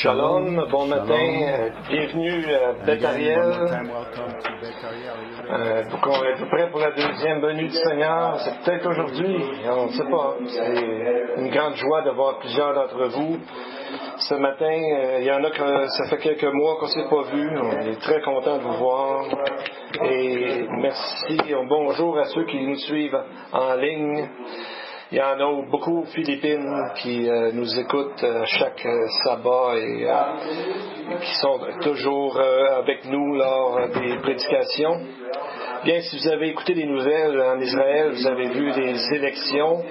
Shalom, bon matin, bienvenue à Beth Ariel. Donc on est à peu près pour la deuxième venue du Seigneur, c'est peut-être aujourd'hui, on ne sait pas. C'est une grande joie de voir plusieurs d'entre vous. Ce matin, il y en a que ça fait quelques mois qu'on ne s'est pas vu, on est très content de vous voir. Et merci, bonjour à ceux qui nous suivent en ligne. Il y en a beaucoup aux Philippines qui nous écoutent chaque sabbat et qui sont toujours avec nous lors des prédications. Bien, si vous avez écouté les nouvelles en Israël, vous avez vu les élections.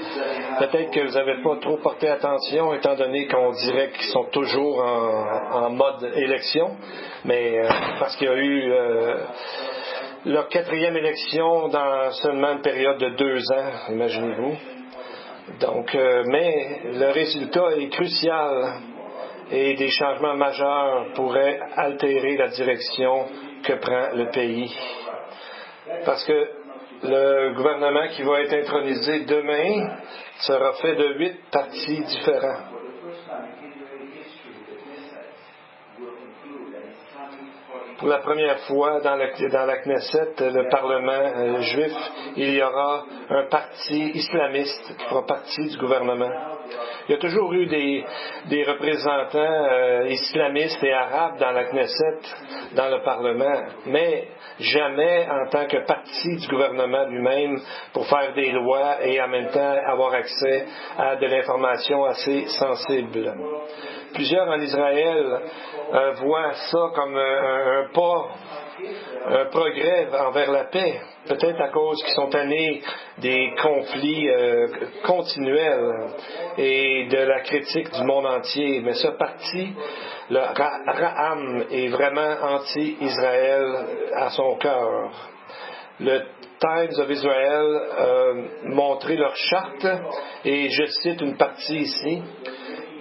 Peut-être que vous n'avez pas trop porté attention, étant donné qu'on dirait qu'ils sont toujours en mode élection. Mais parce qu'il y a eu leur 4e élection dans seulement une période de 2 ans, imaginez-vous. Donc, mais le résultat est crucial et des changements majeurs pourraient altérer la direction que prend le pays. Parce que le gouvernement qui va être intronisé demain sera fait de 8 partis différents. Pour la première fois dans la Knesset, le Parlement juif, il y aura un parti islamiste qui fera partie du gouvernement. Il y a toujours eu des représentants islamistes et arabes dans la Knesset, dans le Parlement, mais jamais en tant que parti du gouvernement lui-même pour faire des lois et en même temps avoir accès à de l'information assez sensible. Plusieurs en Israël voient ça comme un progrès envers la paix, peut-être à cause qu'ils sont tannés des conflits continuels et de la critique du monde entier. Mais ce parti, le Ra'am, est vraiment anti-Israël à son cœur. Le Times of Israel a montré leur charte, et je cite une partie ici.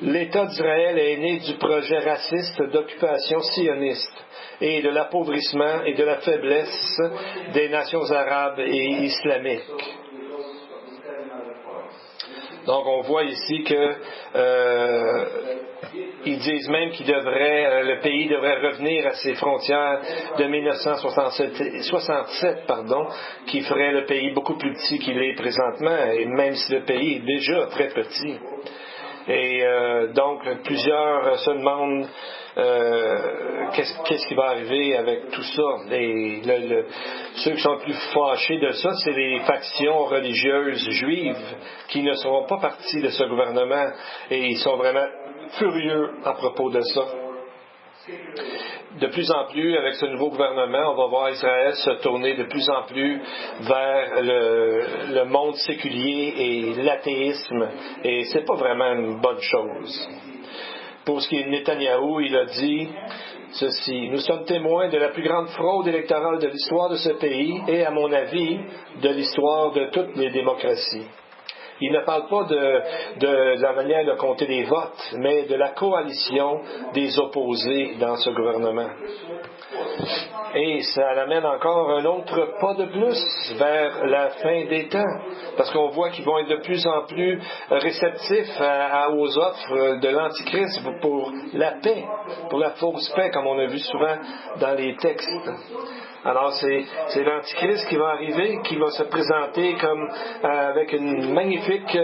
L'État d'Israël est né du projet raciste d'occupation sioniste et de l'appauvrissement et de la faiblesse des nations arabes et islamiques. Donc on voit ici que ils disent même le pays devrait revenir à ses frontières de 1967, qui ferait le pays beaucoup plus petit qu'il est présentement, et même si le pays est déjà très petit. Et donc, plusieurs se demandent qu'est-ce qui va arriver avec tout ça. Et ceux qui sont plus fâchés de ça, c'est les factions religieuses juives qui ne seront pas partie de ce gouvernement. Et ils sont vraiment furieux à propos de ça. De plus en plus, avec ce nouveau gouvernement, on va voir Israël se tourner de plus en plus vers le monde séculier et l'athéisme. Et c'est pas vraiment une bonne chose. Pour ce qui est de Netanyahou, il a dit ceci: « Nous sommes témoins de la plus grande fraude électorale de l'histoire de ce pays et, à mon avis, de l'histoire de toutes les démocraties. » Il ne parle pas de la manière de compter les votes, mais de la coalition des opposés dans ce gouvernement. Et ça amène encore un autre pas de plus vers la fin des temps, parce qu'on voit qu'ils vont être de plus en plus réceptifs aux offres de l'Antichrist pour la paix, pour la fausse paix, comme on a vu souvent dans les textes. Alors c'est l'Antichrist qui va arriver, qui va se présenter comme avec une magnifique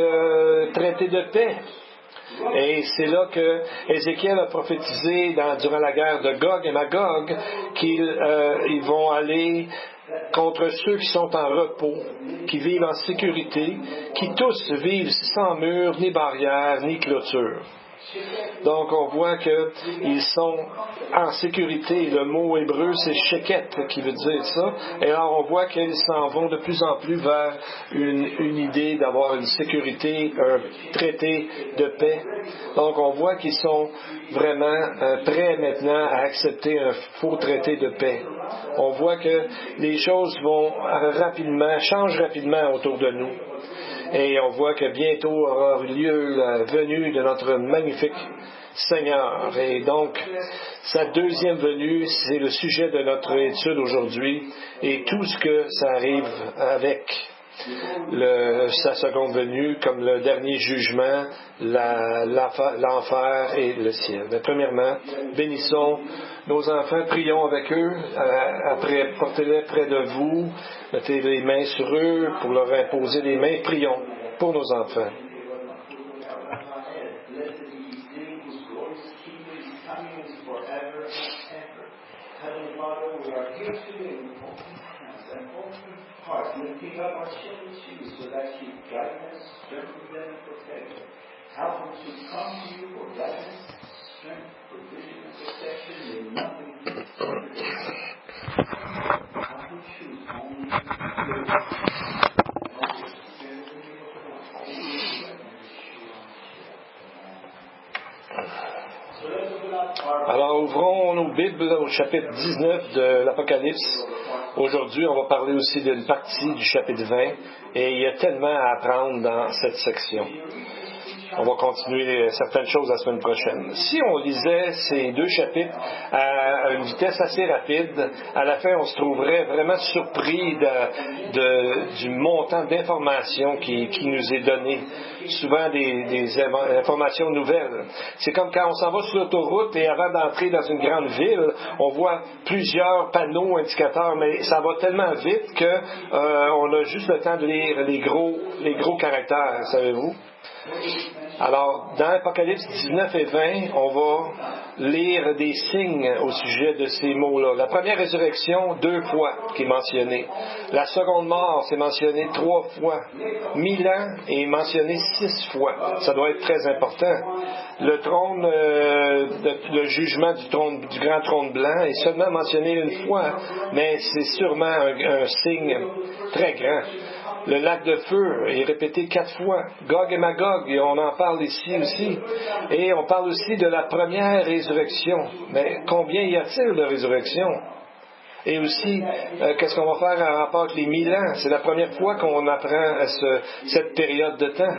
traité de paix. Et c'est là que Ézéchiel a prophétisé durant la guerre de Gog et Magog qu'ils vont aller contre ceux qui sont en repos, qui vivent en sécurité, qui tous vivent sans mur, ni barrière, ni clôture. Donc on voit qu'ils sont en sécurité. Le mot hébreu c'est sheket qui veut dire ça. Et alors on voit qu'ils s'en vont de plus en plus vers une idée d'avoir une sécurité, un traité de paix. Donc on voit qu'ils sont vraiment prêts maintenant à accepter un faux traité de paix. On voit que les choses changent rapidement autour de nous. Et on voit que bientôt aura lieu la venue de notre magnifique Seigneur. Et donc, sa deuxième venue, c'est le sujet de notre étude aujourd'hui et tout ce que ça arrive avec. sa seconde venue comme le dernier jugement, l'enfer et le ciel. Mais premièrement, bénissons nos enfants, prions avec eux, après portez-les près de vous, mettez les mains sur eux pour leur imposer les mains, prions pour nos enfants. Lifting up our children to you so that you guide us, strengthen them, and protect them. Help them to come to you for guidance, strength, provision, and protection in nothing Help them choose only Alors, ouvrons nos Bibles au chapitre 19 de l'Apocalypse. Aujourd'hui, on va parler aussi d'une partie du chapitre 20, et il y a tellement à apprendre dans cette section. On va continuer certaines choses la semaine prochaine. Si on lisait ces deux chapitres à une vitesse assez rapide, à la fin, on se trouverait vraiment surpris du montant d'informations qui nous est donné. Souvent des informations nouvelles. C'est comme quand on s'en va sur l'autoroute et avant d'entrer dans une grande ville, on voit plusieurs panneaux indicateurs, mais ça va tellement vite qu'on a juste le temps de lire les gros caractères, savez-vous? Alors, dans Apocalypse 19 et 20, on va lire des signes au sujet de ces mots-là. La première résurrection, 2 fois, qui est mentionnée. La seconde mort, c'est mentionné 3 fois. 1000 ans est mentionné 6 fois. Ça doit être très important. Le trône, le jugement du grand trône blanc est seulement mentionné 1 fois, mais c'est sûrement un signe très grand. Le lac de feu est répété 4 fois. Gog et Magog, et on en parle ici aussi. Et on parle aussi de la première résurrection. Mais combien y a-t-il de résurrections? Et aussi, qu'est-ce qu'on va faire en rapport avec les 1000 ans? C'est la première fois qu'on apprend cette période de temps.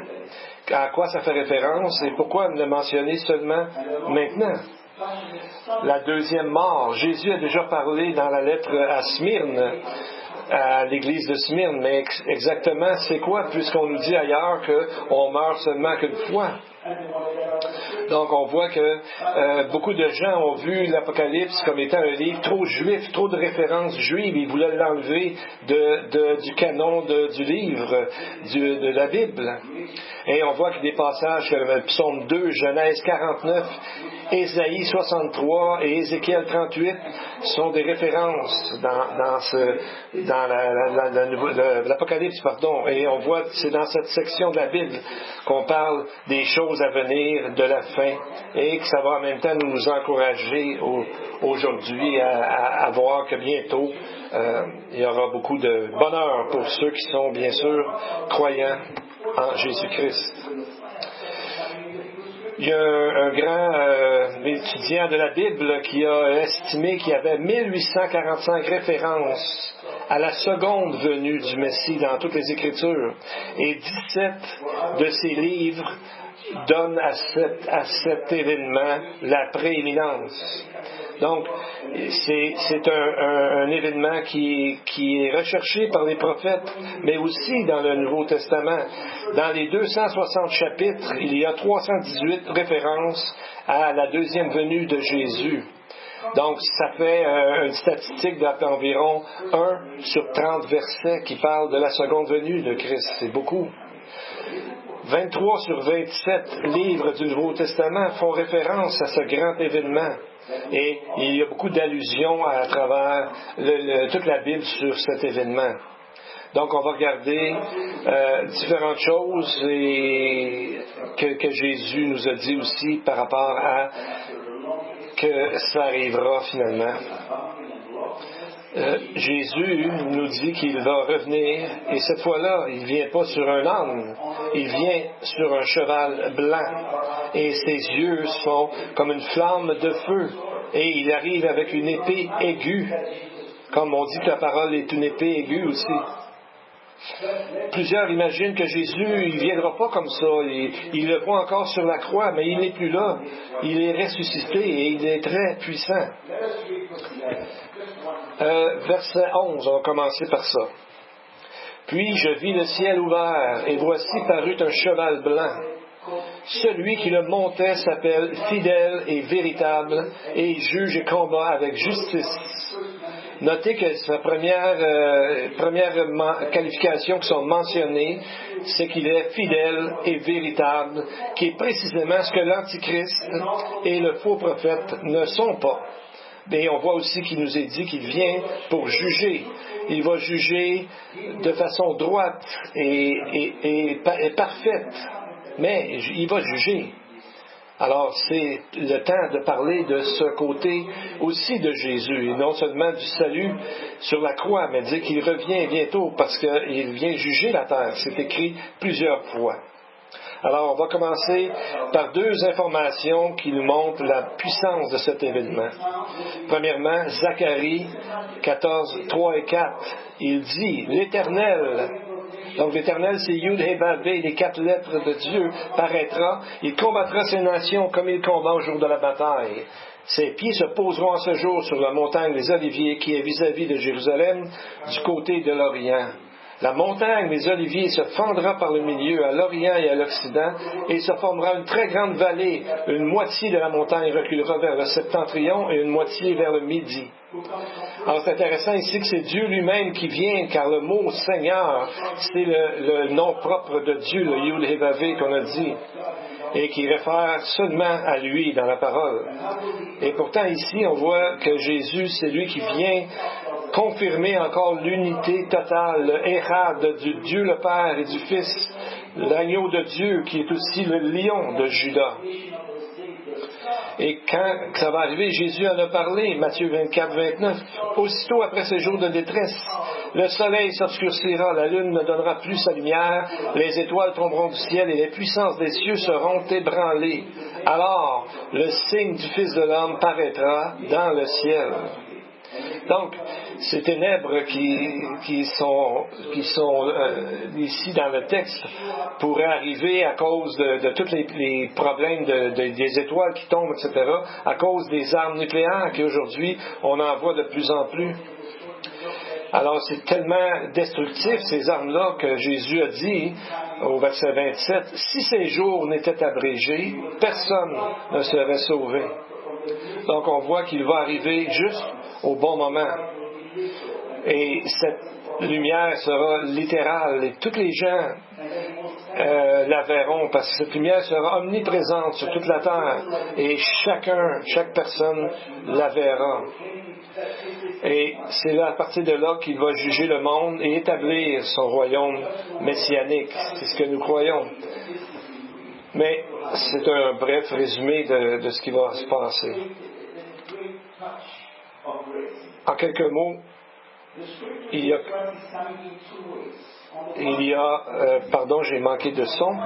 À quoi ça fait référence et pourquoi le mentionner seulement maintenant? La deuxième mort. Jésus a déjà parlé dans la lettre à Smyrne, à l'église de Smyrne, mais exactement c'est quoi, puisqu'on nous dit ailleurs qu'on meurt seulement qu'une fois. Donc on voit que beaucoup de gens ont vu l'Apocalypse comme étant un livre trop juif, trop de références juives, ils voulaient l'enlever du canon du livre, de la Bible. Et on voit que des passages comme le Psaume 2, Genèse 49, Ésaïe 63 et Ézéchiel 38 sont des références dans l'Apocalypse, pardon. Et on voit que c'est dans cette section de la Bible qu'on parle des choses à venir, de la fin, et que ça va en même temps nous encourager aujourd'hui à voir que bientôt il y aura beaucoup de bonheur pour ceux qui sont bien sûr croyants en Jésus-Christ. Il y a un grand étudiant de la Bible qui a estimé qu'il y avait 1845 références à la seconde venue du Messie dans toutes les Écritures. Et 17 de ces livres donnent à cet événement la prééminence. Donc, c'est un événement qui est recherché par les prophètes, mais aussi dans le Nouveau Testament. Dans les 260 chapitres, il y a 318 références à la deuxième venue de Jésus. Donc, ça fait une statistique d'environ 1 sur 30 versets qui parlent de la seconde venue de Christ. C'est beaucoup. 23 sur 27 livres du Nouveau Testament font référence à ce grand événement. Et il y a beaucoup d'allusions à travers toute la Bible sur cet événement. Donc, on va regarder différentes choses que Jésus nous a dit aussi par rapport à que ça arrivera finalement. Jésus nous dit qu'il va revenir, et cette fois-là, il ne vient pas sur un âne, il vient sur un cheval blanc, et ses yeux sont comme une flamme de feu, et il arrive avec une épée aiguë, comme on dit que la parole est une épée aiguë aussi. Plusieurs imaginent que Jésus, il ne viendra pas comme ça, il le voit encore sur la croix, mais il n'est plus là, il est ressuscité et il est très puissant. Verset 11, on va commencer par ça. Puis je vis le ciel ouvert, et voici parut un cheval blanc. Celui qui le montait s'appelle Fidèle et Véritable, et il juge et combat avec justice. Notez que sa première qualification qui sont mentionnées, c'est qu'il est fidèle et véritable, qui est précisément ce que l'Antichrist et le faux prophète ne sont pas. Mais on voit aussi qu'il nous est dit qu'il vient pour juger. Il va juger de façon droite et parfaite, mais il va juger. Alors, c'est le temps de parler de ce côté aussi de Jésus, et non seulement du salut sur la croix, mais dire qu'il revient bientôt parce qu'il vient juger la terre. C'est écrit plusieurs fois. Alors, on va commencer par deux informations qui nous montrent la puissance de cet événement. Premièrement, Zacharie 14, 3 et 4. Il dit, l'Éternel, donc l'Éternel c'est Yud He Vav He, les 4 lettres de Dieu, paraîtra, il combattra ces nations comme il combat au jour de la bataille. Ses pieds se poseront en ce jour sur la montagne des Oliviers qui est vis-à-vis de Jérusalem, du côté de l'Orient. La montagne des Oliviers se fendra par le milieu à l'Orient et à l'Occident, et se formera une très grande vallée. Une moitié de la montagne reculera vers le septentrion et une moitié vers le midi. Alors c'est intéressant ici que c'est Dieu lui-même qui vient, car le mot Seigneur, c'est le nom propre de Dieu, le Yud He Vav He qu'on a dit, et qui réfère seulement à lui dans la parole. Et pourtant ici, on voit que Jésus, c'est lui qui vient confirmer encore l'unité totale, le Érad du Dieu le Père et du Fils, l'agneau de Dieu qui est aussi le lion de Juda. Et quand ça va arriver, Jésus en a parlé, Matthieu 24, 29. Aussitôt après ces jours de détresse, le soleil s'obscurcira, la lune ne donnera plus sa lumière, les étoiles tomberont du ciel et les puissances des cieux seront ébranlées. Alors, le signe du Fils de l'homme paraîtra dans le ciel. Donc, ces ténèbres qui sont ici dans le texte pourraient arriver à cause de tous les problèmes des étoiles qui tombent, etc., à cause des armes nucléaires qu'aujourd'hui on en voit de plus en plus. Alors, c'est tellement destructif, ces armes-là, que Jésus a dit au verset 27, « Si ces jours n'étaient abrégés, personne ne serait sauvé. » Donc, on voit qu'il va arriver juste au bon moment. Et cette lumière sera littérale et tous les gens la verront parce que cette lumière sera omniprésente sur toute la terre et chaque personne la verra. Et c'est là, à partir de là qu'il va juger le monde et établir son royaume messianique. C'est ce que nous croyons. Mais c'est un bref résumé de ce qui va se passer. En quelques mots, il y a j'ai manqué de son.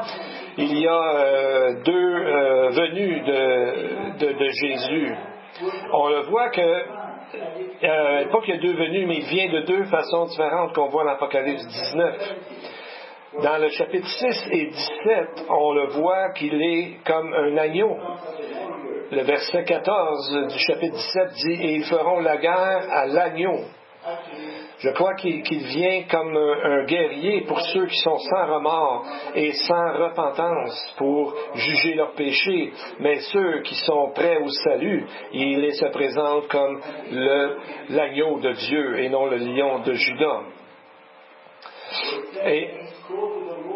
Il y a deux venues de Jésus. On le voit que, pas qu'il y a deux venues, mais il vient de deux façons différentes qu'on voit dans l'Apocalypse 19. Dans le chapitre 6 et 17, on le voit qu'il est comme un agneau. Le verset 14 du chapitre 17 dit « Et ils feront la guerre à l'agneau ». Je crois qu'il vient comme un guerrier pour ceux qui sont sans remords et sans repentance pour juger leurs péchés. Mais ceux qui sont prêts au salut, il se présente comme l'agneau de Dieu et non le lion de Juda. Et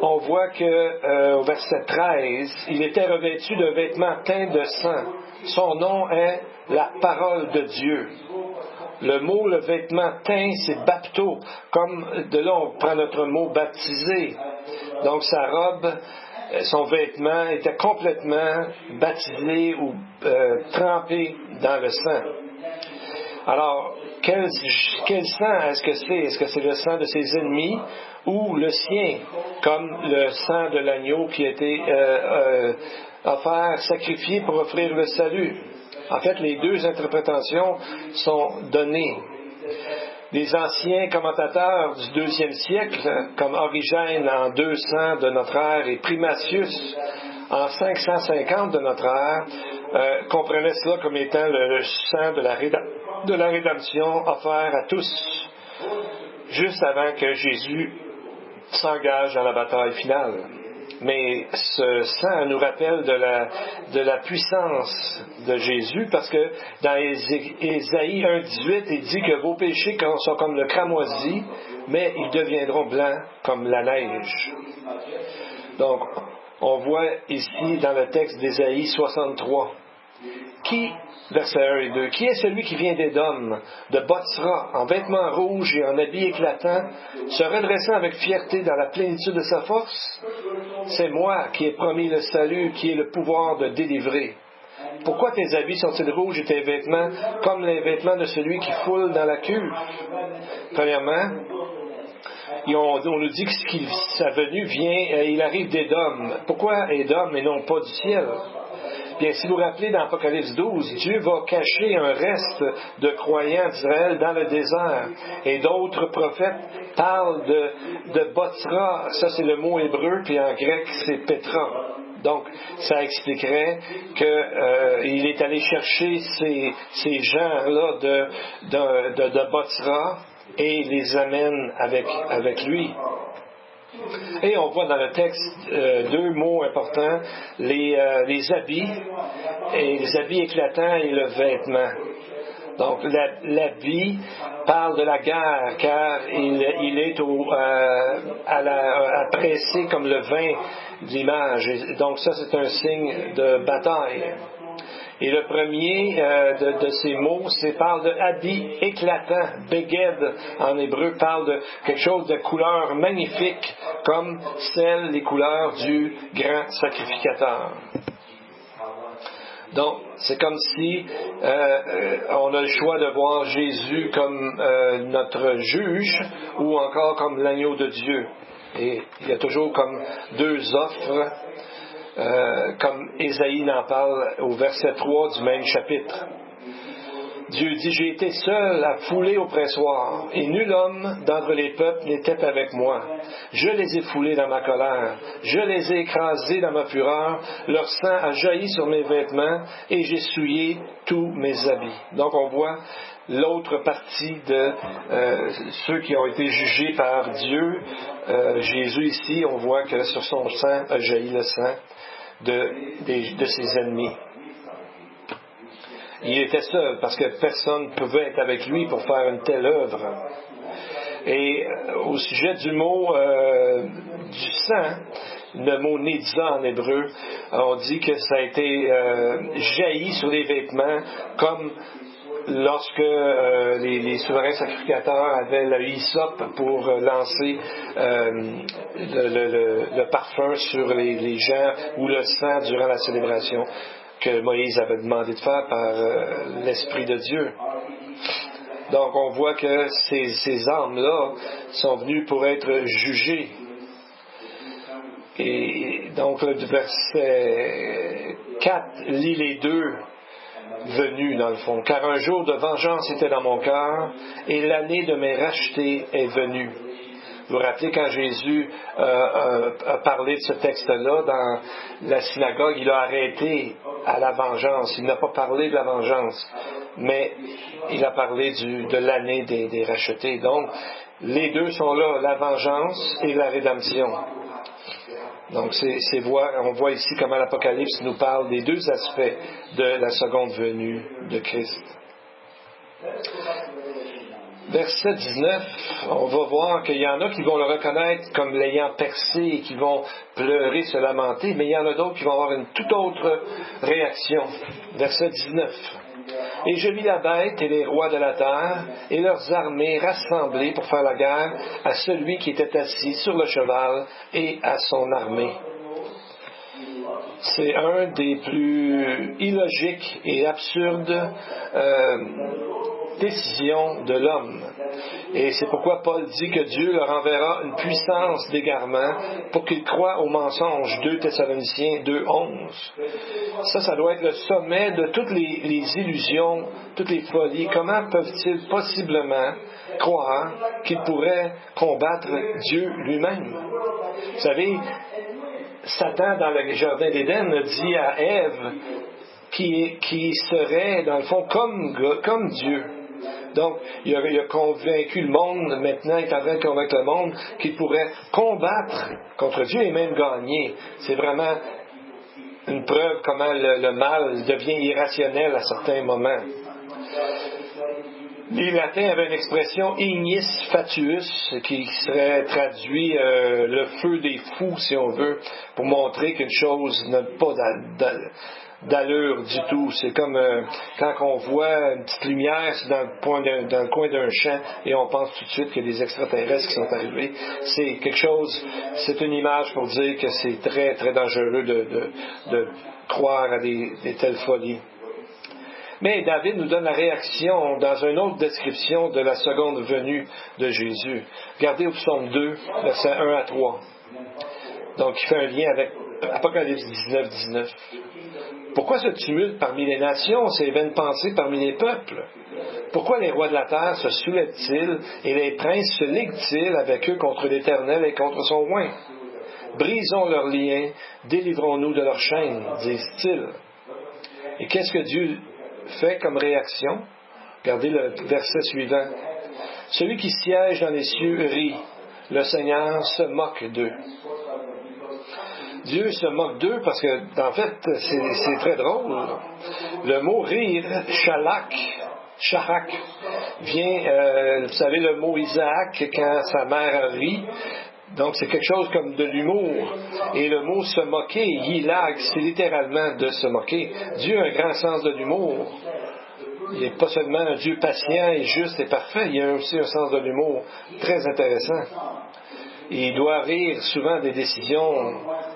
on voit qu'au verset 13, il était revêtu de vêtements teints de sang. Son nom est la parole de Dieu. Le mot, le vêtement teint, c'est bapto. Comme de là, on prend notre mot baptisé. Donc, sa robe, son vêtement était complètement baptisé ou trempé dans le sang. Alors, quel sang est-ce que c'est? Est-ce que c'est le sang de ses ennemis ou le sien, comme le sang de l'agneau qui a été offert, sacrifié pour offrir le salut? En fait, les deux interprétations sont données. Les anciens commentateurs du 2e siècle, comme Origène en 200 de notre ère et Primatius en 550 de notre ère, comprenaient cela comme étant le sang de la rédemption offert à tous, juste avant que Jésus s'engage dans la bataille finale. Mais ce sang nous rappelle de la puissance de Jésus, parce que dans Ésaïe 1,18, il dit que vos péchés sont comme le cramoisi, mais ils deviendront blancs comme la neige. Donc, on voit ici dans le texte d'Ésaïe 63, verset 1 et 2, qui est celui qui vient d'Édom, de Botsra, en vêtements rouges et en habits éclatants, se redressant avec fierté dans la plénitude de sa force? C'est moi qui ai promis le salut, qui ai le pouvoir de délivrer. Pourquoi tes habits sont-ils rouges et tes vêtements comme les vêtements de celui qui foule dans la cuve? Premièrement, on nous dit que sa venue vient, il arrive d'Édom. Pourquoi Édom et non pas du ciel? Bien, si vous vous rappelez dans Apocalypse 12, Dieu va cacher un reste de croyants d'Israël dans le désert. Et d'autres prophètes parlent de Botsra. Ça, c'est le mot hébreu, puis en grec, c'est Petra. Donc, ça expliquerait qu'il est allé chercher ces gens-là de Botsra et les amène avec lui. Et on voit dans le texte deux mots importants, les habits, et les habits éclatants et le vêtement. Donc l'habit parle de la guerre, car il est à presser comme le vin de l'image. Donc ça, c'est un signe de bataille. Et le premier de ces mots, parle de habit éclatant. Beged, en hébreu, parle de quelque chose de couleur magnifique, comme les couleurs du grand sacrificateur. Donc, c'est comme si on a le choix de voir Jésus comme notre juge ou encore comme l'agneau de Dieu. Et il y a toujours comme deux offres, comme Ésaïe en parle au verset 3 du même chapitre. Dieu dit, j'ai été seul à fouler au pressoir, et nul homme d'entre les peuples n'était avec moi. Je les ai foulés dans ma colère, je les ai écrasés dans ma fureur, leur sang a jailli sur mes vêtements, et j'ai souillé tous mes habits. Donc on voit l'autre partie de ceux qui ont été jugés par Dieu. Jésus ici, on voit que sur son sang a jailli le sang de ses ennemis. Il était seul parce que personne ne pouvait être avec lui pour faire une telle œuvre. Et au sujet du mot du sang, le mot Nédza en hébreu, on dit que ça a été jailli sur les vêtements comme lorsque les souverains sacrificateurs avaient le hysope pour lancer le parfum sur les gens ou le sang durant la célébration que Moïse avait demandé de faire par l'Esprit de Dieu. Donc on voit que ces âmes-là sont venues pour être jugées. Et donc le verset 4 lit les deux venus dans le fond. Car un jour de vengeance était dans mon cœur et l'année de mes rachetés est venue. Vous vous rappelez quand Jésus a parlé de ce texte-là dans la synagogue, il a arrêté à la vengeance. Il n'a pas parlé de la vengeance, mais il a parlé de l'année des rachetés. Donc, les deux sont là, la vengeance et la rédemption. Donc, on voit ici comment l'Apocalypse nous parle des deux aspects de la seconde venue de Christ. Verset 19, on va voir qu'il y en a qui vont le reconnaître comme l'ayant percé et qui vont pleurer, se lamenter, mais il y en a d'autres qui vont avoir une toute autre réaction. Verset 19. Et je vis la bête et les rois de la terre et leurs armées rassemblées pour faire la guerre à celui qui était assis sur le cheval et à son armée. C'est un des plus illogiques et absurdes décisions de l'homme. Et c'est pourquoi Paul dit que Dieu leur enverra une puissance d'égarement pour qu'ils croient au mensonge. 2 Thessaloniciens 2:11. Ça doit être le sommet de toutes les illusions, toutes les folies. Comment peuvent-ils possiblement croire qu'ils pourraient combattre Dieu lui-même? Vous savez, Satan, dans le jardin d'Éden, a dit à Ève qui serait, dans le fond, comme Dieu. Donc, il a convaincu le monde, maintenant il est en train de convaincre le monde qu'il pourrait combattre contre Dieu et même gagner. C'est vraiment une preuve comment le mal devient irrationnel à certains moments. Les Latins avaient une expression ignis fatuus, qui serait traduit le feu des fous, si on veut, pour montrer qu'une chose n'a pas d'allure du tout. C'est comme quand on voit une petite lumière dans le coin d'un champ et on pense tout de suite qu'il y a des extraterrestres qui sont arrivés. C'est quelque chose, c'est une image pour dire que c'est très, très dangereux de croire à des telles folies. Mais David nous donne la réaction dans une autre description de la seconde venue de Jésus. Regardez au psaume 2, versets 1 à 3. Donc, il fait un lien avec Apocalypse 19, 19. Pourquoi ce tumulte parmi les nations, ces vaines pensées parmi les peuples? Pourquoi les rois de la terre se soulèvent-ils et les princes se liguent-ils avec eux contre l'Éternel et contre son oint? Brisons leurs liens, délivrons-nous de leurs chaînes, disent-ils. Et qu'est-ce que Dieu fait comme réaction? Regardez le verset suivant. Celui qui siège dans les cieux rit. Le Seigneur se moque d'eux. Dieu se moque d'eux parce que, en fait, c'est très drôle. Le mot rire, shahak, vient, vous savez, le mot Isaac, quand sa mère rit. Donc, c'est quelque chose comme de l'humour. Et le mot se moquer, yilag, c'est littéralement de se moquer. Dieu a un grand sens de l'humour. Il n'est pas seulement un Dieu patient et juste et parfait, il a aussi un sens de l'humour très intéressant. Et il doit rire souvent des décisions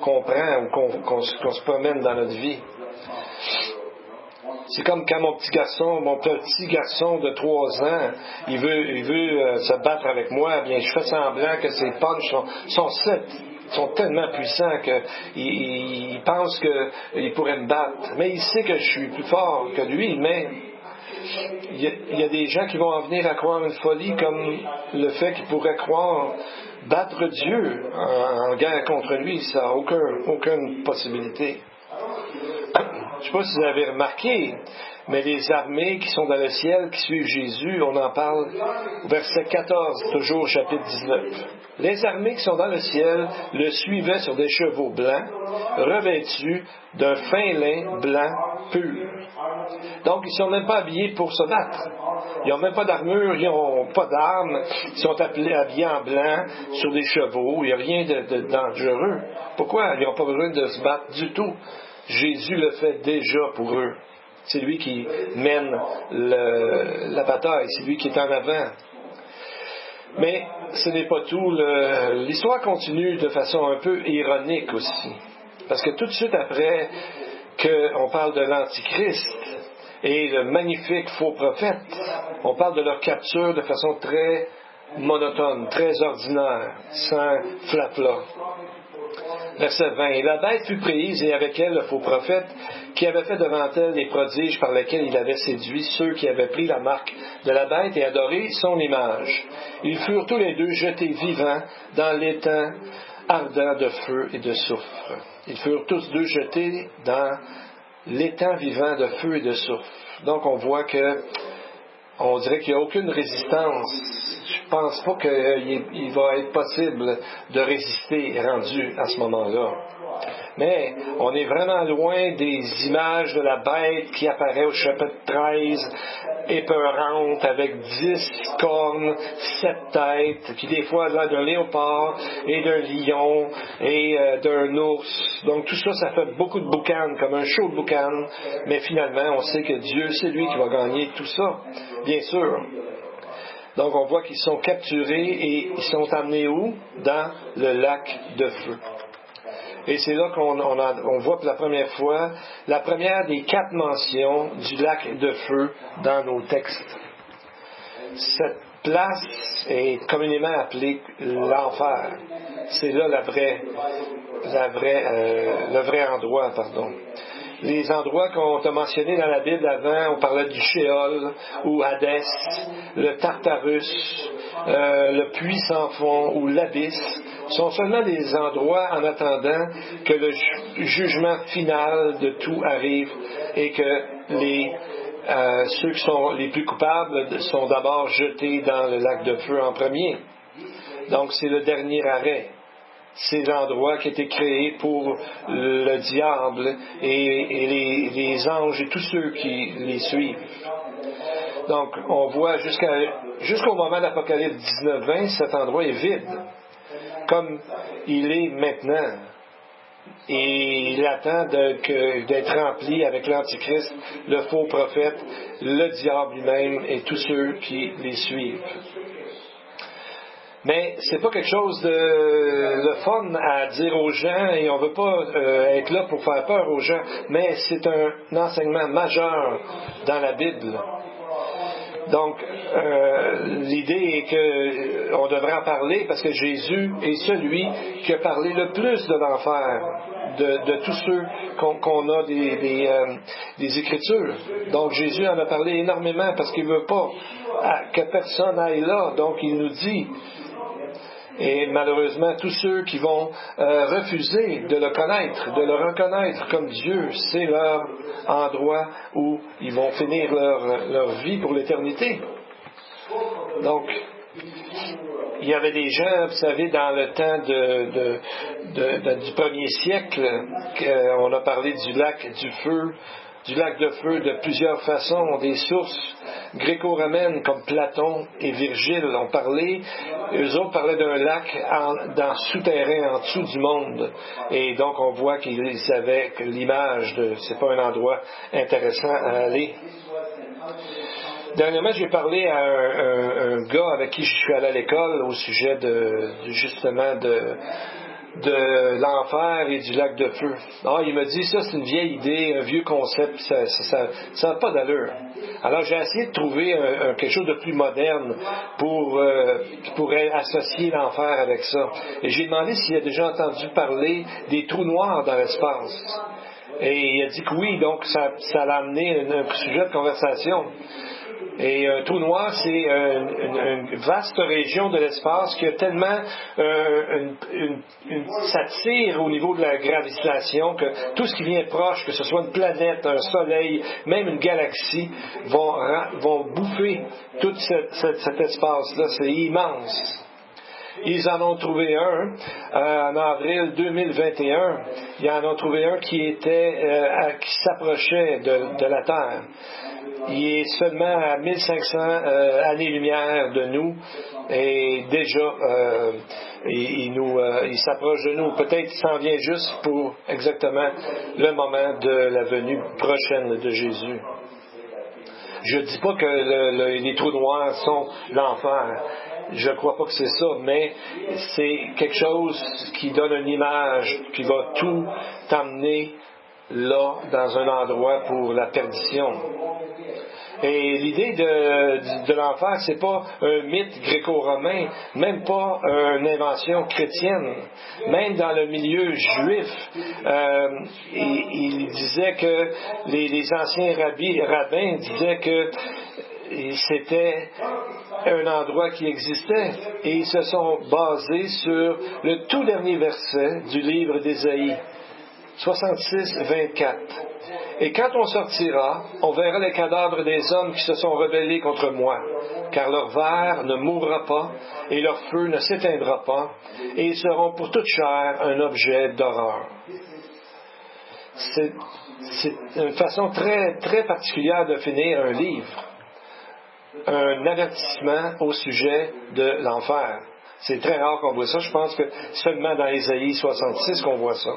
qu'on prend ou qu'on se promène dans notre vie. C'est comme quand mon petit garçon de 3 ans, il veut se battre avec moi, bien je fais semblant que ses punches sont tellement puissants qu'il pense qu'il pourrait me battre. Mais il sait que je suis plus fort que lui, mais il y a des gens qui vont en venir à croire une folie comme le fait qu'ils pourraient croire battre Dieu en guerre contre lui. Ça n'a aucune possibilité. Je ne sais pas si vous avez remarqué, mais les armées qui sont dans le ciel, qui suivent Jésus, on en parle au verset 14, toujours au chapitre 19. Les armées qui sont dans le ciel le suivaient sur des chevaux blancs, revêtus d'un fin lin blanc pur. Donc, ils ne sont même pas habillés pour se battre. Ils n'ont même pas d'armure, ils n'ont pas d'armes. Ils sont habillés en blanc sur des chevaux. Il n'y a rien de dangereux. Pourquoi? Ils n'ont pas besoin de se battre du tout. Jésus le fait déjà pour eux. C'est lui qui mène la bataille. C'est lui qui est en avant. Mais ce n'est pas tout. L'histoire continue de façon un peu ironique aussi. Parce que tout de suite après qu'on parle de l'Antichrist et le magnifique faux prophète, on parle de leur capture de façon très monotone, très ordinaire, sans flafla. Verset 20. Et la bête fut prise, et avec elle le faux prophète, qui avait fait devant elle des prodiges par lesquels il avait séduit ceux qui avaient pris la marque de la bête et adoré son image. Ils furent tous les deux jetés vivants dans l'étang ardent de feu et de soufre. Ils furent tous deux jetés dans l'étang vivant de feu et de soufre. Donc on voit on dirait qu'il n'y a aucune résistance. Je ne pense pas qu'il va être possible de résister rendu à ce moment-là. Mais on est vraiment loin des images de la bête qui apparaît au chapitre 13, épeurante, avec 10 cornes, 7 têtes, qui des fois a l'air d'un léopard et d'un lion et d'un ours. Donc tout ça, ça fait beaucoup de boucan, comme un show de boucan. Mais finalement, on sait que Dieu, c'est lui qui va gagner tout ça, bien sûr. Donc on voit qu'ils sont capturés et ils sont amenés où? Dans le lac de feu. Et c'est là qu'on voit pour la première fois la première des 4 mentions du lac de feu dans nos textes. Cette place est communément appelée l'enfer. C'est là le vrai endroit, pardon. Les endroits qu'on t'a mentionnés dans la Bible avant, on parlait du Sheol ou Hadès, le Tartarus, le puits sans fond ou l'abysse, sont seulement des endroits en attendant que le jugement final de tout arrive et que les ceux qui sont les plus coupables sont d'abord jetés dans le lac de feu en premier. Donc, c'est le dernier arrêt. C'est l'endroit qui a été créé pour le diable et les anges et tous ceux qui les suivent. Donc, on voit jusqu'au moment de l'Apocalypse 19-20, cet endroit est vide, comme il est maintenant. Et il attend d'être rempli avec l'Antichrist, le faux prophète, le diable lui-même et tous ceux qui les suivent. Mais c'est pas quelque chose de le fun à dire aux gens et on veut pas être là pour faire peur aux gens, mais c'est un enseignement majeur dans la Bible. Donc, l'idée est qu'on devrait en parler parce que Jésus est celui qui a parlé le plus de l'enfer, de tous ceux qu'on a des Écritures. Donc, Jésus en a parlé énormément parce qu'il ne veut pas que personne aille là. Donc, il nous dit, et malheureusement, tous ceux qui vont refuser de le connaître, de le reconnaître comme Dieu, c'est leur endroit où ils vont finir leur vie pour l'éternité. Donc, il y avait des gens, vous savez, dans le temps du premier siècle, on a parlé du lac de feu de plusieurs façons, des sources gréco-romaines comme Platon et Virgile ont parlé. Eux autres parlaient d'un lac dans souterrain, en dessous du monde. Et donc on voit qu'ils avaient l'image de c'est pas un endroit intéressant à aller. Dernièrement, j'ai parlé à un gars avec qui je suis allé à l'école au sujet justement de l'enfer et du lac de feu. Il m'a dit, ça c'est une vieille idée, un vieux concept, ça n'a pas d'allure. Alors j'ai essayé de trouver quelque chose de plus moderne qui pourrait associer l'enfer avec ça. Et j'ai demandé s'il a déjà entendu parler des trous noirs dans l'espace. Et il a dit que oui, donc ça l'a amené un sujet de conversation. Et un trou noir, c'est une vaste région de l'espace qui a tellement ça tire au niveau de la gravitation que tout ce qui vient proche, que ce soit une planète, un soleil, même une galaxie, vont bouffer tout cet espace-là. C'est immense. Ils en ont trouvé un en avril 2021. Ils en ont trouvé un qui s'approchait de la Terre. Il est seulement à 1500 années-lumière de nous et déjà il s'approche de nous. Peut-être qu'il s'en vient juste pour exactement le moment de la venue prochaine de Jésus. Je ne dis pas que les trous noirs sont l'enfer. Je ne crois pas que c'est ça, mais c'est quelque chose qui donne une image, qui va tout t'amener là, dans un endroit pour la perdition. Et l'idée de l'enfer, c'est pas un mythe gréco-romain, même pas une invention chrétienne. Même dans le milieu juif, il disait que les anciens rabbins disaient que c'était un endroit qui existait. Et ils se sont basés sur le tout dernier verset du livre d'Ésaïe, 66-24. Et quand on sortira, on verra les cadavres des hommes qui se sont rebellés contre moi, car leur ver ne mourra pas, et leur feu ne s'éteindra pas, et ils seront pour toute chair un objet d'horreur. C'est une façon très, très particulière de finir un livre. Un avertissement au sujet de l'enfer. C'est très rare qu'on voit ça. Je pense que seulement dans Ésaïe 66 qu'on voit ça.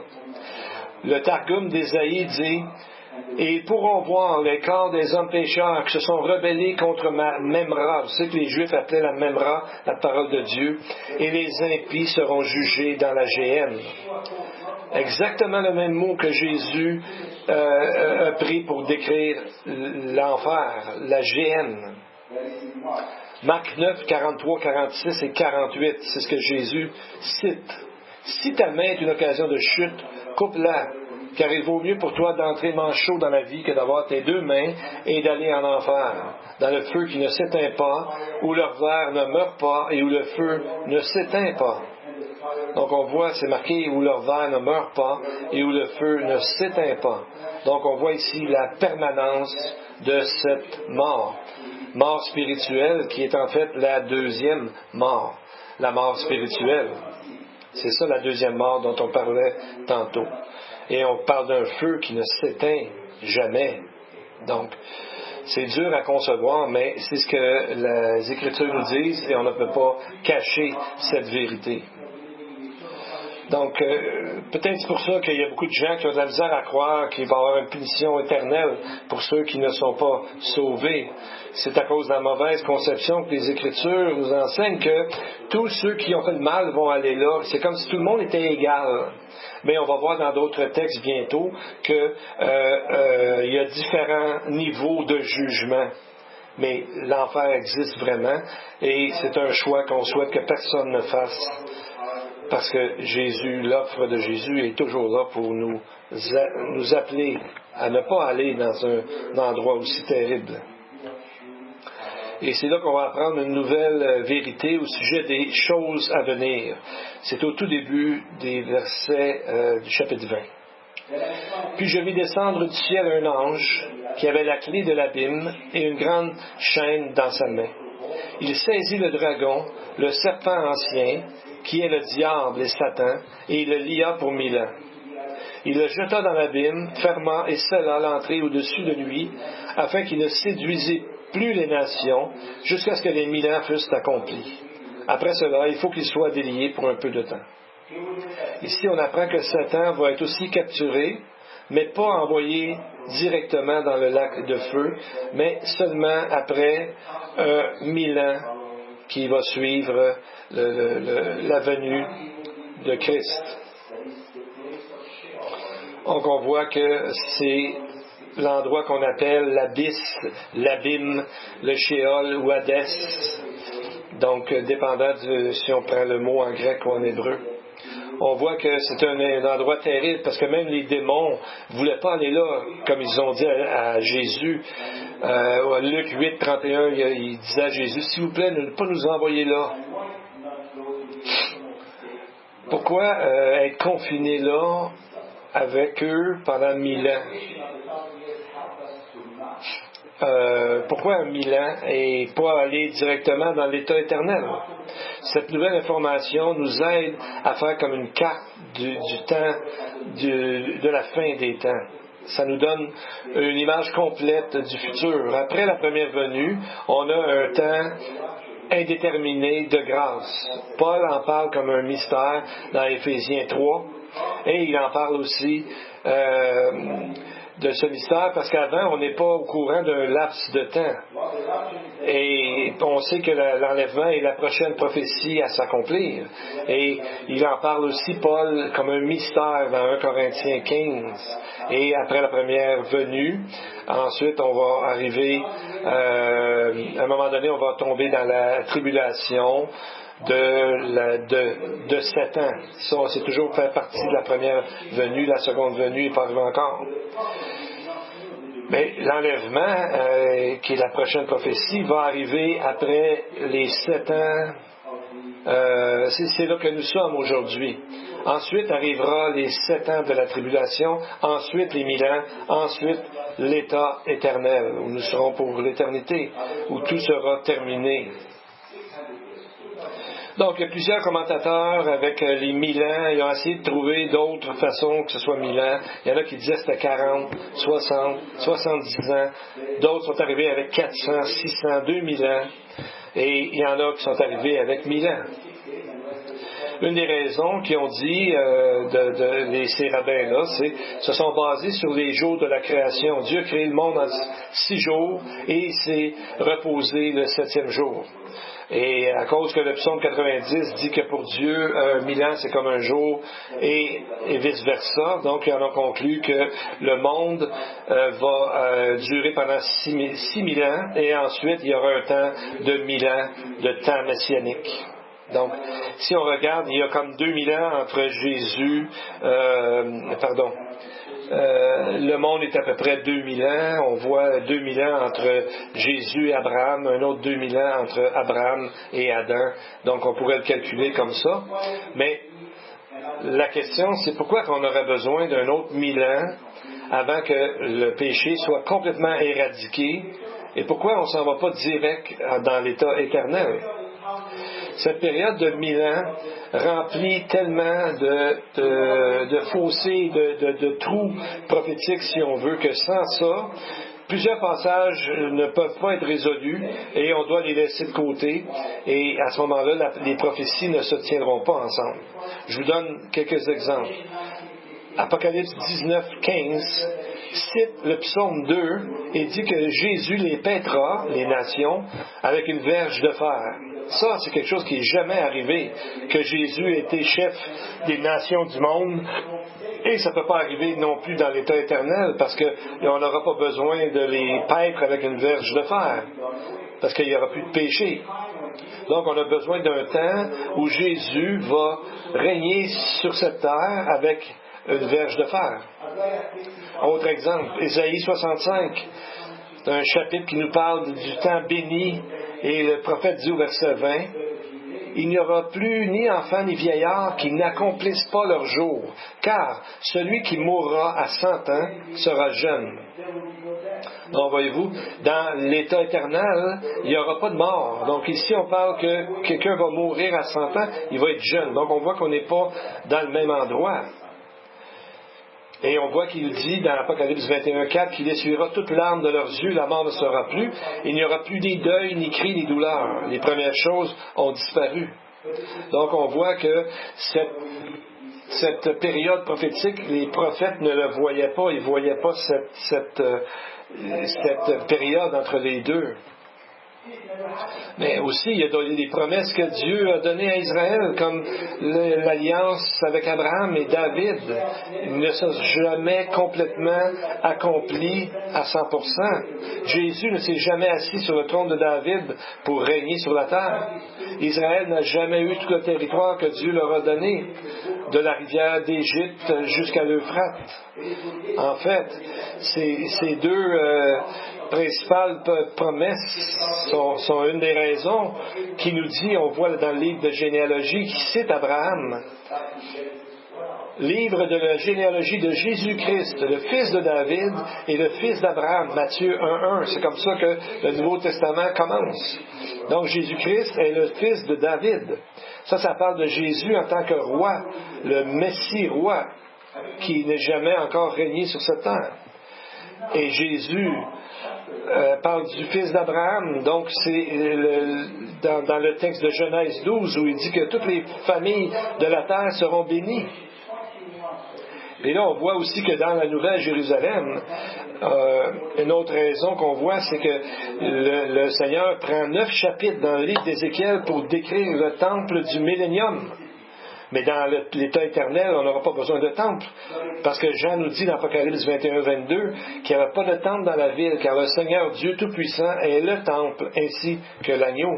Le Targum d'Ésaïe dit « Et ils pourront voir les corps des hommes pécheurs qui se sont rebellés contre ma Memra. » Vous savez que les Juifs appelaient la Memra la parole de Dieu. « Et les impies seront jugés dans la géhenne. » Exactement le même mot que Jésus a pris pour décrire l'enfer, la géhenne. Marc 9, 43, 46 et 48, c'est ce que Jésus cite. Si ta main est une occasion de chute, coupe-la, car il vaut mieux pour toi d'entrer manchot dans la vie que d'avoir tes deux mains et d'aller en enfer, dans le feu qui ne s'éteint pas, où leur ver ne meurt pas et où le feu ne s'éteint pas. Donc on voit, c'est marqué où leur verre ne meurt pas et où le feu ne s'éteint pas. Donc on voit ici la permanence de cette mort. Mort spirituelle qui est en fait la deuxième mort. La mort spirituelle. C'est ça la deuxième mort dont on parlait tantôt. Et on parle d'un feu qui ne s'éteint jamais. Donc, c'est dur à concevoir, mais c'est ce que les Écritures nous disent et on ne peut pas cacher cette vérité. Donc, peut-être c'est pour ça qu'il y a beaucoup de gens qui ont de la misère à croire qu'il va y avoir une punition éternelle pour ceux qui ne sont pas sauvés. C'est à cause de la mauvaise conception que les Écritures nous enseignent que tous ceux qui ont fait le mal vont aller là. C'est comme si tout le monde était égal. Mais on va voir dans d'autres textes bientôt qu'il y a différents niveaux de jugement. Mais l'enfer existe vraiment et c'est un choix qu'on souhaite que personne ne fasse. Parce que Jésus, l'offre de Jésus est toujours là pour nous appeler à ne pas aller dans un endroit aussi terrible. Et c'est là qu'on va apprendre une nouvelle vérité au sujet des choses à venir. C'est au tout début des versets du chapitre 20. Puis je vis descendre du ciel un ange qui avait la clé de l'abîme et une grande chaîne dans sa main. Il saisit le dragon, le serpent ancien, qui est le diable et Satan, et il le lia pour 1000 ans. Il le jeta dans l'abîme, ferma et scella l'entrée au-dessus de lui, afin qu'il ne séduisît plus les nations, jusqu'à ce que les 1000 ans fussent accomplis. Après cela, il faut qu'il soit délié pour un peu de temps. Ici, on apprend que Satan va être aussi capturé, mais pas envoyé directement dans le lac de feu, mais seulement après 1000 ans qui va suivre la venue de Christ. Donc on voit que c'est l'endroit qu'on appelle l'abysse, l'abîme, le Sheol ou Hadès. Donc dépendant si on prend le mot en grec ou en hébreu. On voit que c'est un endroit terrible parce que même les démons ne voulaient pas aller là, comme ils ont dit à Jésus. Luc 8, 31, il disait à Jésus, s'il vous plaît, ne pas nous envoyer là. Pourquoi être confiné là avec eux pendant 1000 ans? Pourquoi 1000 ans et pas aller directement dans l'état éternel? Cette nouvelle information nous aide à faire comme une carte du temps de la fin des temps. Ça nous donne une image complète du futur. Après la première venue, on a un temps indéterminé de grâce. Paul en parle comme un mystère dans Éphésiens 3 et il en parle aussi de ce mystère parce qu'avant on n'est pas au courant d'un laps de temps et on sait que l'enlèvement est la prochaine prophétie à s'accomplir et il en parle aussi Paul comme un mystère dans 1 Corinthiens 15 et après la première venue ensuite on va arriver à un moment donné on va tomber dans la tribulation de 7 ans. Ça, c'est toujours fait partie de la première venue, la seconde venue n'est pas arrivée encore. Mais l'enlèvement, qui est la prochaine prophétie, va arriver après les 7 ans. C'est là que nous sommes aujourd'hui. Ensuite arrivera les 7 ans de la tribulation, ensuite les 1000 ans, ensuite l'état éternel, où nous serons pour l'éternité, où tout sera terminé. Donc, il y a plusieurs commentateurs avec les 1000 ans. Ils ont essayé de trouver d'autres façons que ce soit 1000 ans. Il y en a qui disaient que c'était 40, 60, 70 ans. D'autres sont arrivés avec 400, 600, 2000 ans. Et il y en a qui sont arrivés avec 1000 ans. Une des raisons qu'ils ont dit ces rabbins-là, se sont basés sur les jours de la création. Dieu a créé le monde en 6 jours et il s'est reposé le 7e jour. Et à cause que le psaume 90 dit que pour Dieu, 1000 ans, c'est comme un jour, et vice-versa. Donc, ils en ont conclu que le monde va durer pendant 6000 ans, et ensuite, il y aura un temps de 1000 ans de temps messianique. Donc, si on regarde, il y a comme 2000 ans entre Jésus, le monde est à peu près 2000 ans. On voit 2000 ans entre Jésus et Abraham, un autre 2000 ans entre Abraham et Adam. Donc, on pourrait le calculer comme ça. Mais la question, c'est pourquoi on aurait besoin d'un autre 1000 ans avant que le péché soit complètement éradiqué, et pourquoi on ne s'en va pas direct dans l'état éternel? Cette période de 1000 ans remplit tellement de fossés, de trous prophétiques, si on veut, que sans ça, plusieurs passages ne peuvent pas être résolus et on doit les laisser de côté. Et à ce moment-là, les prophéties ne se tiendront pas ensemble. Je vous donne quelques exemples. Apocalypse 19, 15 cite le psaume 2 et dit que Jésus les paîtra, les nations, avec une verge de fer. Ça, c'est quelque chose qui n'est jamais arrivé, que Jésus ait été chef des nations du monde. Et ça ne peut pas arriver non plus dans l'état éternel, parce qu'on n'aura pas besoin de les paître avec une verge de fer, parce qu'il n'y aura plus de péché. Donc, on a besoin d'un temps où Jésus va régner sur cette terre avec une verge de fer. Autre exemple, Ésaïe 65, un chapitre qui nous parle du temps béni, et le prophète dit au verset 20, « Il n'y aura plus ni enfant ni vieillard qui n'accomplissent pas leur jour, car celui qui mourra à 100 ans sera jeune. » Donc, voyez-vous, dans l'état éternel, il n'y aura pas de mort. Donc, ici, on parle que quelqu'un va mourir à 100 ans, il va être jeune. Donc, on voit qu'on n'est pas dans le même endroit. Et on voit qu'il dit dans Apocalypse 21:4 qu'il essuiera toute larme de leurs yeux, la mort ne sera plus, il n'y aura plus ni deuil, ni cri, ni douleur. Les premières choses ont disparu. Donc on voit que cette période prophétique, les prophètes ne le voyaient pas, ils ne voyaient pas cette période entre les deux. Mais aussi, il y a des promesses que Dieu a données à Israël, comme l'alliance avec Abraham et David. Ils ne sont jamais complètement accomplis à 100%. Jésus ne s'est jamais assis sur le trône de David pour régner sur la terre. Israël n'a jamais eu tout le territoire que Dieu leur a donné, de la rivière d'Égypte jusqu'à l'Euphrate. En fait, ces deux principales promesses sont une des raisons qui nous dit, on voit dans le livre de généalogie qui cite Abraham, livre de la généalogie de Jésus-Christ, le fils de David et le fils d'Abraham, Matthieu 1:1. C'est comme ça que le Nouveau Testament commence. Donc Jésus-Christ est le fils de David. Ça parle de Jésus en tant que roi, le Messie roi, qui n'est jamais encore régné sur cette terre. Et Jésus parle du fils d'Abraham, donc c'est dans le texte de Genèse 12 où il dit que toutes les familles de la terre seront bénies. Et là, on voit aussi que dans la Nouvelle Jérusalem, une autre raison qu'on voit, c'est que le Seigneur prend 9 chapitres dans le livre d'Ézéchiel pour décrire le temple du millénium. Mais dans l'état éternel, on n'aura pas besoin de temple. Parce que Jean nous dit dans Apocalypse 21-22 qu'il n'y aura pas de temple dans la ville, car le Seigneur Dieu Tout-Puissant est le temple, ainsi que l'agneau.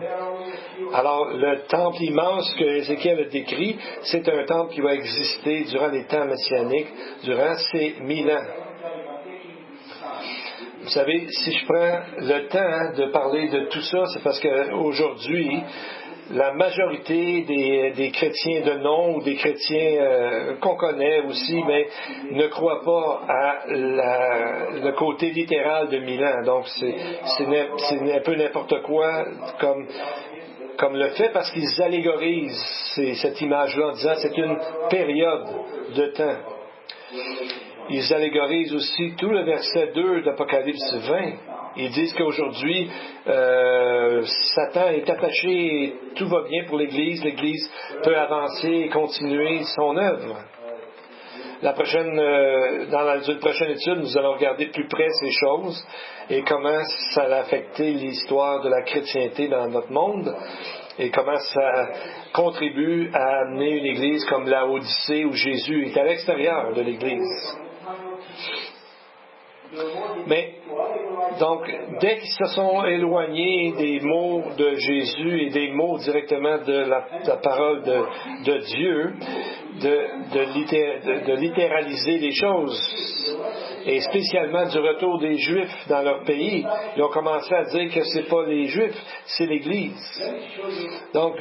Alors, le temple immense que Ézéchiel a décrit, c'est un temple qui va exister durant les temps messianiques, durant ces 1000 ans. Vous savez, si je prends le temps de parler de tout ça, c'est parce qu'aujourd'hui, la majorité des chrétiens de nom ou des chrétiens qu'on connaît aussi, mais ne croient pas à le côté littéral de 1000 ans. Donc, c'est un peu n'importe quoi comme le fait, parce qu'ils allégorisent cette image-là en disant que c'est une période de temps. Ils allégorisent aussi tout le verset 2 d'Apocalypse 20. Ils disent qu'aujourd'hui, Satan est attaché et tout va bien pour l'Église. L'Église peut avancer et continuer son œuvre. Dans une prochaine étude, nous allons regarder plus près ces choses et comment ça a affecté l'histoire de la chrétienté dans notre monde et comment ça contribue à amener une Église comme la Odyssée où Jésus est à l'extérieur de l'Église. Mais, donc, dès qu'ils se sont éloignés des mots de Jésus et des mots directement de la parole de Dieu, de littéraliser les choses, et spécialement du retour des Juifs dans leur pays, ils ont commencé à dire que c'est pas les Juifs, c'est l'Église. Donc,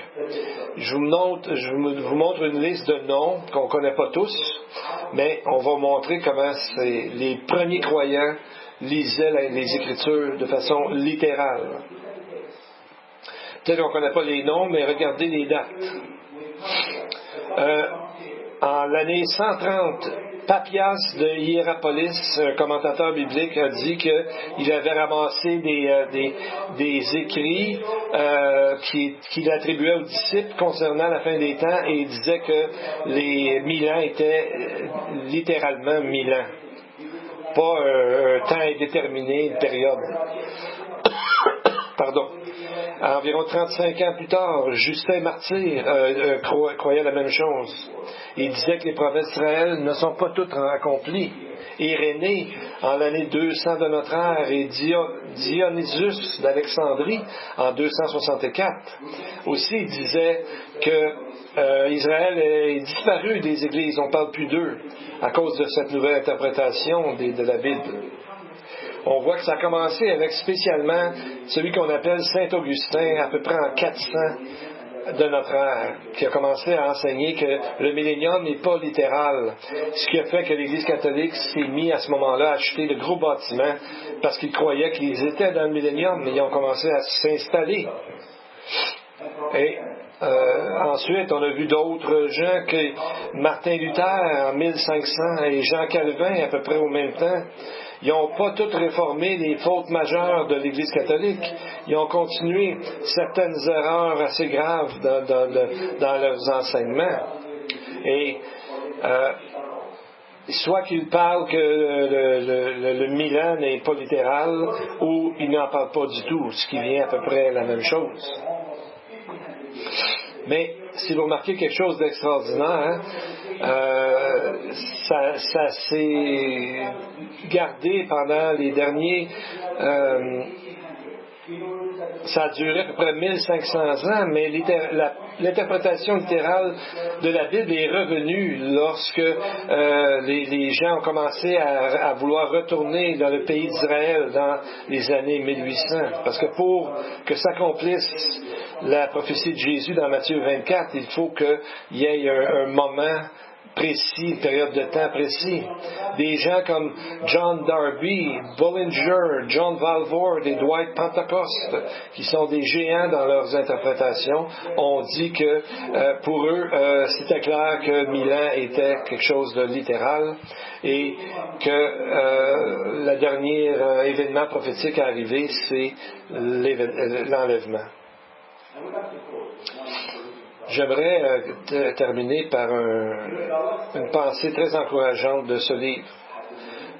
je vous montre une liste de noms qu'on ne connaît pas tous, mais on va montrer comment les premiers croyants lisaient les Écritures de façon littérale. Peut-être qu'on ne connaît pas les noms, mais regardez les dates. En l'année 130, Papias de Hiérapolis, un commentateur biblique, a dit qu'il avait ramassé des écrits qu'il attribuait aux disciples concernant la fin des temps, et il disait que les 1000 ans étaient littéralement 1000 ans. Pas un temps indéterminé, une période. Pardon. Environ 35 ans plus tard, Justin Martyr croyait la même chose. Il disait que les promesses d'Israël ne sont pas toutes accomplies. Irénée, en l'année 200 de notre ère, et Dionysius d'Alexandrie, en 264, aussi disait que Israël est disparu des églises, on ne parle plus d'eux, à cause de cette nouvelle interprétation de la Bible. On voit que ça a commencé avec spécialement celui qu'on appelle Saint Augustin, à peu près en 400 de notre ère, qui a commencé à enseigner que le millénium n'est pas littéral. Ce qui a fait que l'Église catholique s'est mise à ce moment-là à acheter de gros bâtiments parce qu'ils croyaient qu'ils étaient dans le millénium, mais ils ont commencé à s'installer. Et ensuite, on a vu d'autres gens que Martin Luther en 1500 et Jean Calvin à peu près au même temps. Ils n'ont pas tous réformé les fautes majeures de l'Église catholique. Ils ont continué certaines erreurs assez graves dans leurs enseignements. Et soit qu'ils parlent que le Milan n'est pas littéral, ou ils n'en parlent pas du tout, ce qui vient à peu près la même chose. Mais si vous remarquez quelque chose d'extraordinaire, ça s'est gardé pendant les derniers... ça a duré à peu près 1500 ans, mais l'interprétation littérale de la Bible est revenue lorsque les gens ont commencé à vouloir retourner dans le pays d'Israël dans les années 1800. Parce que pour que s'accomplisse la prophétie de Jésus dans Matthieu 24, il faut qu'il y ait un moment précis, une période de temps précis. Des gens comme John Darby, Bullinger, John Walvoord et Dwight Pentecost, qui sont des géants dans leurs interprétations, ont dit que pour eux, c'était clair que Milan était quelque chose de littéral et que le dernier événement prophétique à arriver, c'est l'enlèvement. J'aimerais terminer par une pensée très encourageante de ce livre.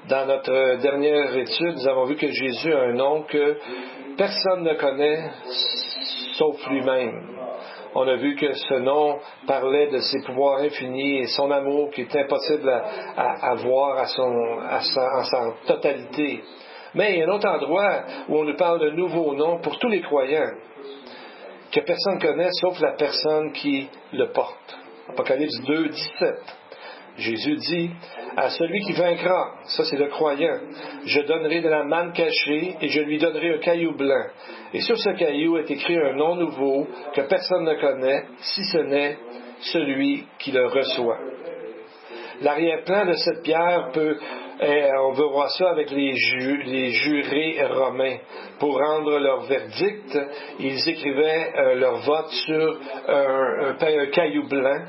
Dans notre dernière étude, nous avons vu que Jésus a un nom que personne ne connaît sauf lui-même. On a vu que ce nom parlait de ses pouvoirs infinis et son amour qui est impossible à voir en sa totalité. Mais il y a un autre endroit où on nous parle d'un nouveau nom pour tous les croyants, que personne ne connaît sauf la personne qui le porte. Apocalypse 2, 17. Jésus dit, à celui qui vaincra, ça c'est le croyant, je donnerai de la manne cachée et je lui donnerai un caillou blanc. Et sur ce caillou est écrit un nom nouveau que personne ne connaît, si ce n'est celui qui le reçoit. L'arrière-plan de cette pierre on veut voir ça avec les jurés romains. Pour rendre leur verdict, ils écrivaient leur vote sur un caillou blanc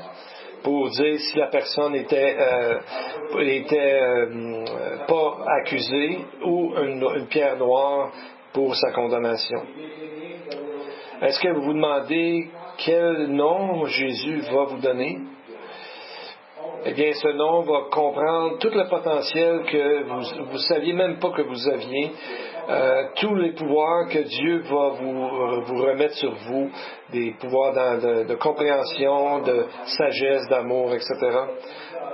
pour dire si la personne était pas accusée ou une pierre noire pour sa condamnation. Est-ce que vous vous demandez quel nom Jésus va vous donner? Eh bien, ce nom va comprendre tout le potentiel que vous ne saviez même pas que vous aviez, tous les pouvoirs que Dieu va vous remettre sur vous, des pouvoirs de compréhension, de sagesse, d'amour, etc.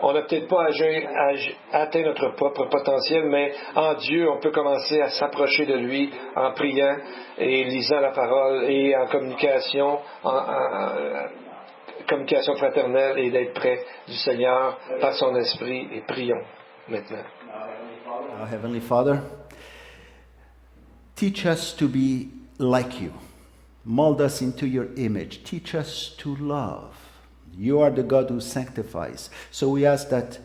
On n'a peut-être pas atteint notre propre potentiel, mais en Dieu, on peut commencer à s'approcher de lui en priant et lisant la parole et en communication, communication fraternelle et d'être près du Seigneur par son esprit, et prions maintenant. Our Heavenly Father, teach us to be like you. Mold us into your image. Teach us to love. You are the God who sanctifies. So we ask that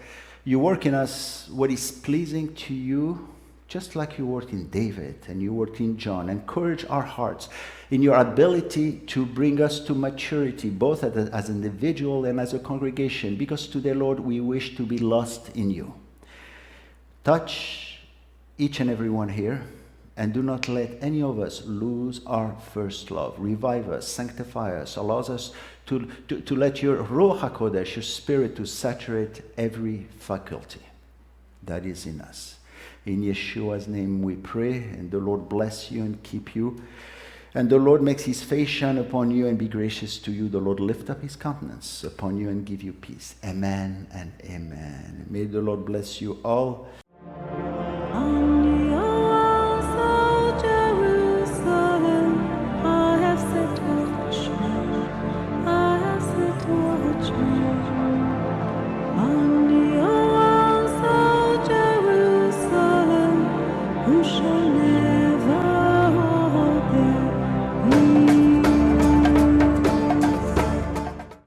you work in us what is pleasing to you, just like you worked in David and you worked in John. Encourage our hearts in your ability to bring us to maturity, both as an individual and as a congregation, because today, Lord, we wish to be lost in you. Touch each and every one here, and do not let any of us lose our first love. Revive us, sanctify us, allows us to let your Ruach HaKodesh, your Spirit, to saturate every faculty that is in us. In Yeshua's name we pray, and the Lord bless you and keep you. And the Lord makes his face shine upon you and be gracious to you. The Lord lift up his countenance upon you and give you peace. Amen and amen. May the Lord bless you all. Who shall